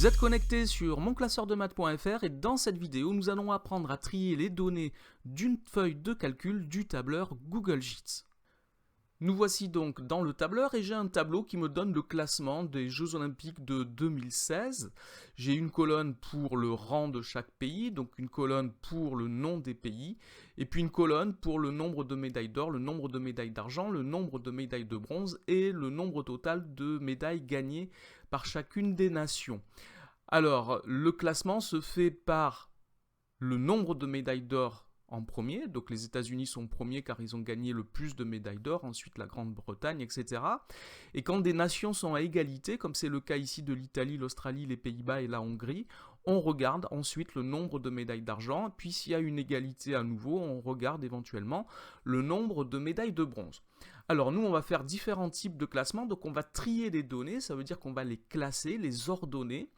Vous êtes connecté sur monclasseurdemaths.fr et dans cette vidéo, nous allons apprendre à trier les données d'une feuille de calcul du tableur Google Sheets. Nous voici donc dans le tableur et j'ai un tableau qui me donne le classement des Jeux Olympiques de 2016. J'ai une colonne pour le rang de chaque pays, donc une colonne pour le nom des pays, et puis une colonne pour le nombre de médailles d'or, le nombre de médailles d'argent, le nombre de médailles de bronze et le nombre total de médailles gagnées par chacune des nations. Alors, le classement se fait par le nombre de médailles d'or en premier, donc les États-Unis sont premiers car ils ont gagné le plus de médailles d'or, ensuite la Grande-Bretagne, etc. Et quand des nations sont à égalité, comme c'est le cas ici de l'Italie, l'Australie, les Pays-Bas et la Hongrie, on regarde ensuite le nombre de médailles d'argent, puis s'il y a une égalité à nouveau, on regarde éventuellement le nombre de médailles de bronze. Alors nous, on va faire différents types de classements, donc on va trier les données, ça veut dire qu'on va les classer, les ordonner.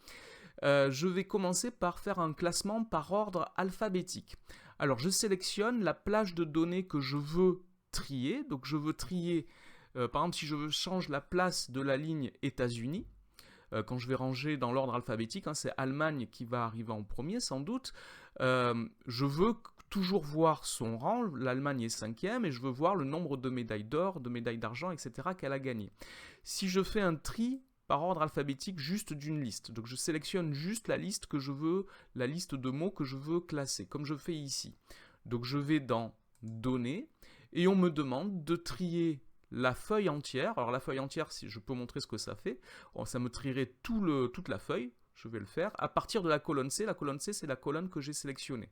Je vais commencer par faire un classement par ordre alphabétique. Alors je sélectionne la plage de données que je veux trier. Donc je veux trier, par exemple si je change la place de la ligne États-Unis, quand je vais ranger dans l'ordre alphabétique, c'est Allemagne qui va arriver en premier sans doute, je veux toujours voir son rang, l'Allemagne est 5e et je veux voir le nombre de médailles d'or, de médailles d'argent, etc. qu'elle a gagné. Si je fais un tri par ordre alphabétique juste d'une liste. Donc je sélectionne juste la liste que je veux, la liste de mots que je veux classer, comme je fais ici. Donc je vais dans Données, et on me demande de trier la feuille entière. Alors la feuille entière, si je peux montrer ce que ça fait, ça me trierait toute la feuille, je vais le faire, à partir de la colonne C. La colonne C, c'est la colonne que j'ai sélectionnée.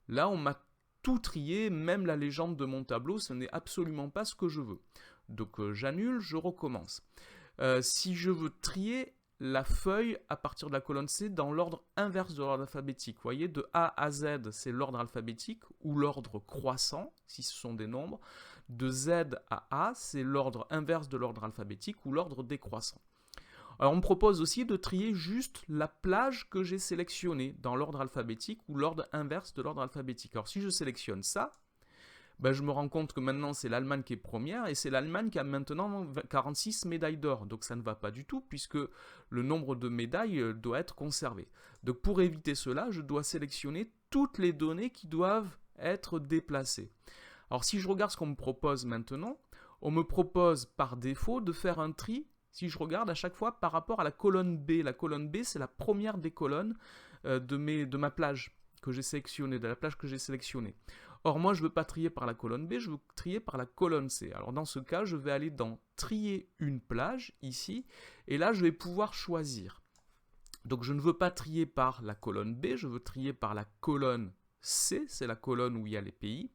Là, on m'a tout trié, même la légende de mon tableau, ce n'est absolument pas ce que je veux. Donc j'annule, je recommence. Si je veux trier la feuille à partir de la colonne C dans l'ordre inverse de l'ordre alphabétique, vous voyez, de A à Z, c'est l'ordre alphabétique ou l'ordre croissant, si ce sont des nombres. De Z à A, c'est l'ordre inverse de l'ordre alphabétique ou l'ordre décroissant. Alors on me propose aussi de trier juste la plage que j'ai sélectionnée dans l'ordre alphabétique ou l'ordre inverse de l'ordre alphabétique. Alors si je sélectionne ça, je me rends compte que maintenant c'est l'Allemagne qui est première et c'est l'Allemagne qui a maintenant 46 médailles d'or. Donc ça ne va pas du tout puisque le nombre de médailles doit être conservé. Donc pour éviter cela, je dois sélectionner toutes les données qui doivent être déplacées. Alors si je regarde ce qu'on me propose maintenant, on me propose par défaut de faire un tri, si je regarde à chaque fois par rapport à la colonne B. La colonne B, c'est la première des colonnes de ma plage que j'ai sélectionnée, de la plage que j'ai sélectionnée. Or, moi, je ne veux pas trier par la colonne B, je veux trier par la colonne C. Alors, dans ce cas, je vais aller dans « Trier une plage », ici, et là, je vais pouvoir choisir. Donc, je ne veux pas trier par la colonne B, je veux trier par la colonne C, c'est la colonne où il y a les pays,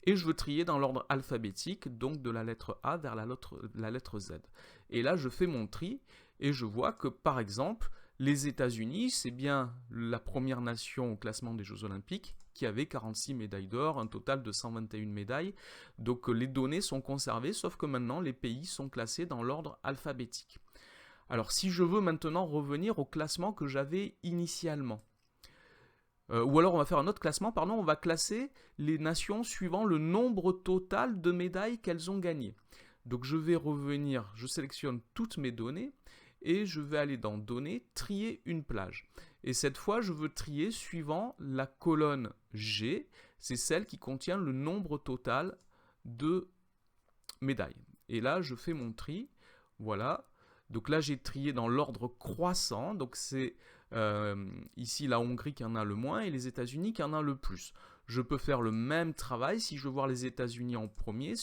et je veux trier dans l'ordre alphabétique, donc de la lettre A vers la lettre Z. Et là, je fais mon tri, et je vois que, par exemple, les États-Unis, c'est bien la première nation au classement des Jeux Olympiques qui avait 46 médailles d'or, un total de 121 médailles. Donc les données sont conservées, sauf que maintenant les pays sont classés dans l'ordre alphabétique. Alors si je veux maintenant revenir au classement que j'avais initialement, ou alors on va faire un autre classement, on va classer les nations suivant le nombre total de médailles qu'elles ont gagnées. Donc je vais revenir, je sélectionne toutes mes données, et je vais aller dans Données, trier une plage. Et cette fois, je veux trier suivant la colonne G, c'est celle qui contient le nombre total de médailles. Et là, je fais mon tri, voilà. Donc là, j'ai trié dans l'ordre croissant, donc c'est ici la Hongrie qui en a le moins et les États-Unis qui en a le plus. Je peux faire le même travail si je veux voir les États-Unis en premier,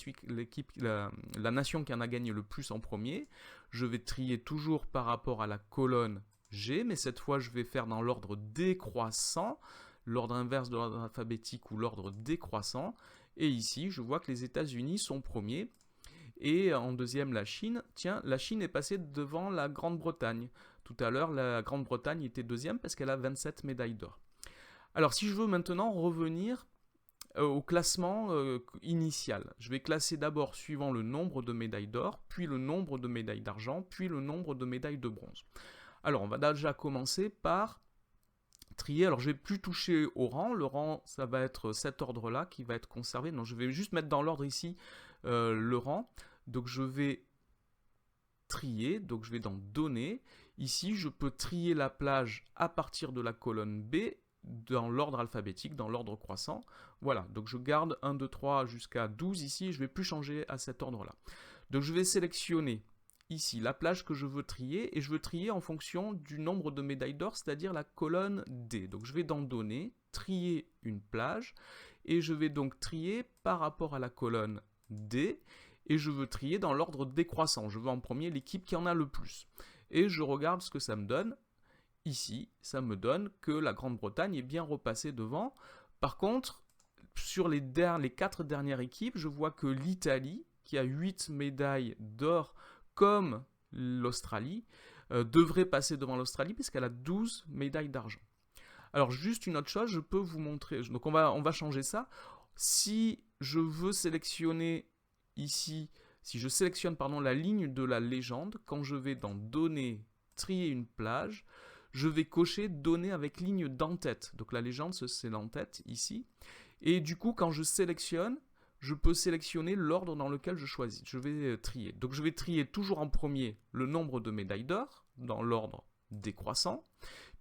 la nation qui en a gagné le plus en premier. Je vais trier toujours par rapport à la colonne G, mais cette fois je vais faire dans l'ordre décroissant, l'ordre inverse de l'ordre alphabétique ou l'ordre décroissant. Et ici, je vois que les États-Unis sont premiers. Et en deuxième, la Chine. Tiens, la Chine est passée devant la Grande-Bretagne. Tout à l'heure, la Grande-Bretagne était deuxième parce qu'elle a 27 médailles d'or. Alors, si je veux maintenant revenir au classement initial, je vais classer d'abord suivant le nombre de médailles d'or, puis le nombre de médailles d'argent, puis le nombre de médailles de bronze. Alors, on va déjà commencer par trier. Alors, je ne vais plus toucher au rang. Le rang, ça va être cet ordre-là qui va être conservé. Donc, je vais juste mettre dans l'ordre ici le rang. Donc, je vais trier. Donc, je vais dans Données. Ici, je peux trier la plage à partir de la colonne B dans l'ordre alphabétique, dans l'ordre croissant. Voilà, donc je garde 1, 2, 3 jusqu'à 12 ici, et je ne vais plus changer à cet ordre-là. Donc je vais sélectionner ici la plage que je veux trier, et je veux trier en fonction du nombre de médailles d'or, c'est-à-dire la colonne D. Donc je vais dans Données, trier une plage, et je vais donc trier par rapport à la colonne D, et je veux trier dans l'ordre décroissant. Je veux en premier l'équipe qui en a le plus. Et je regarde ce que ça me donne. Ici, ça me donne que la Grande-Bretagne est bien repassée devant. Par contre, sur les 4 dernières équipes, je vois que l'Italie, qui a 8 médailles d'or comme l'Australie, devrait passer devant l'Australie puisqu'elle a 12 médailles d'argent. Alors juste une autre chose, je peux vous montrer, donc on va changer ça. Si je veux sélectionner ici, si je sélectionne la ligne de la légende, quand je vais dans Données, trier une plage, je vais cocher Données avec ligne d'en-tête. Donc la légende, c'est l'en-tête ici. Et du coup, quand je sélectionne, je peux sélectionner l'ordre dans lequel je vais trier. Donc je vais trier toujours en premier le nombre de médailles d'or, dans l'ordre décroissant.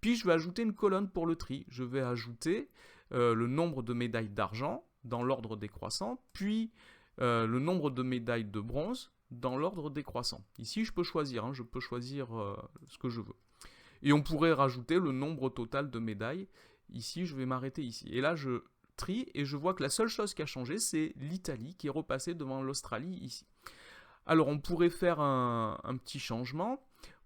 Puis je vais ajouter une colonne pour le tri. Je vais ajouter le nombre de médailles d'argent dans l'ordre décroissant, puis le nombre de médailles de bronze dans l'ordre décroissant. Ici, je peux choisir, je peux choisir ce que je veux. Et on pourrait rajouter le nombre total de médailles. Ici, je vais m'arrêter ici. Et là, je trie et je vois que la seule chose qui a changé, c'est l'Italie qui est repassée devant l'Australie ici. Alors, on pourrait faire un petit changement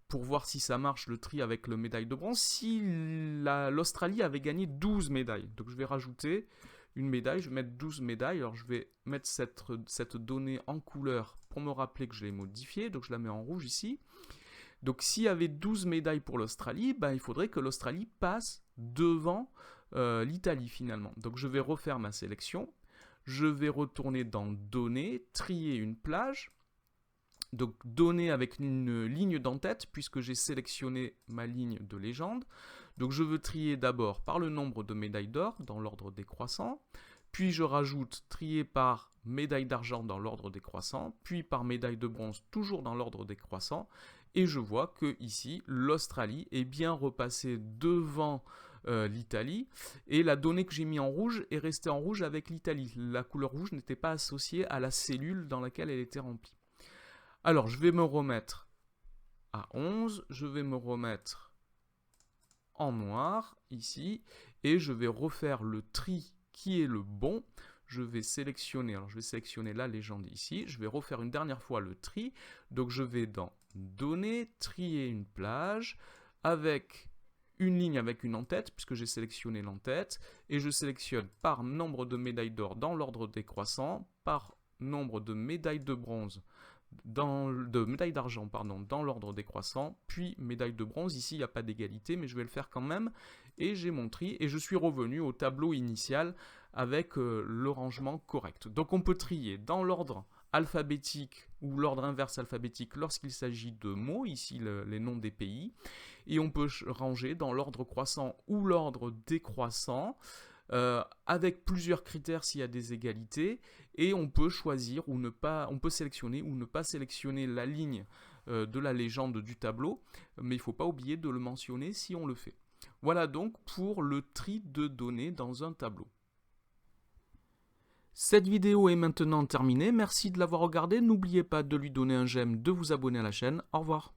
pour voir si ça marche le tri avec le médaille de bronze. Si l'Australie avait gagné 12 médailles, donc je vais rajouter une médaille, je vais mettre 12 médailles. Alors, je vais mettre cette donnée en couleur pour me rappeler que je l'ai modifiée. Donc, je la mets en rouge ici. Donc s'il y avait 12 médailles pour l'Australie, il faudrait que l'Australie passe devant l'Italie finalement. Donc je vais refaire ma sélection, je vais retourner dans Données, trier une plage, donc Données avec une ligne d'en-tête puisque j'ai sélectionné ma ligne de légende. Donc je veux trier d'abord par le nombre de médailles d'or dans l'ordre décroissant, puis je rajoute trier par médaille d'argent dans l'ordre décroissant, puis par médaille de bronze toujours dans l'ordre décroissant, et je vois que ici l'Australie est bien repassée devant l'Italie, et la donnée que j'ai mis en rouge est restée en rouge avec l'Italie. La couleur rouge n'était pas associée à la cellule dans laquelle elle était remplie. Alors je vais me remettre à 11, je vais me remettre en noir ici, et je vais refaire le tri qui est le bon. Je vais sélectionner la légende ici, je vais refaire une dernière fois le tri, donc je vais dans Données, trier une plage, avec une ligne avec une en-tête, puisque j'ai sélectionné l'en-tête, et je sélectionne par nombre de médailles d'or dans l'ordre décroissant, par nombre de médailles de bronze, médailles d'argent dans l'ordre décroissant, puis médaille de bronze. Ici il n'y a pas d'égalité, mais je vais le faire quand même, et j'ai mon tri, et je suis revenu au tableau initial avec le rangement correct. Donc on peut trier dans l'ordre alphabétique ou l'ordre inverse alphabétique lorsqu'il s'agit de mots, ici les noms des pays, et on peut ranger dans l'ordre croissant ou l'ordre décroissant, avec plusieurs critères s'il y a des égalités, et on peut choisir ou ne pas, on peut sélectionner ou ne pas sélectionner la ligne de la légende du tableau, mais il ne faut pas oublier de le mentionner si on le fait. Voilà donc pour le tri de données dans un tableau. Cette vidéo est maintenant terminée, merci de l'avoir regardée, n'oubliez pas de lui donner un j'aime, de vous abonner à la chaîne, au revoir.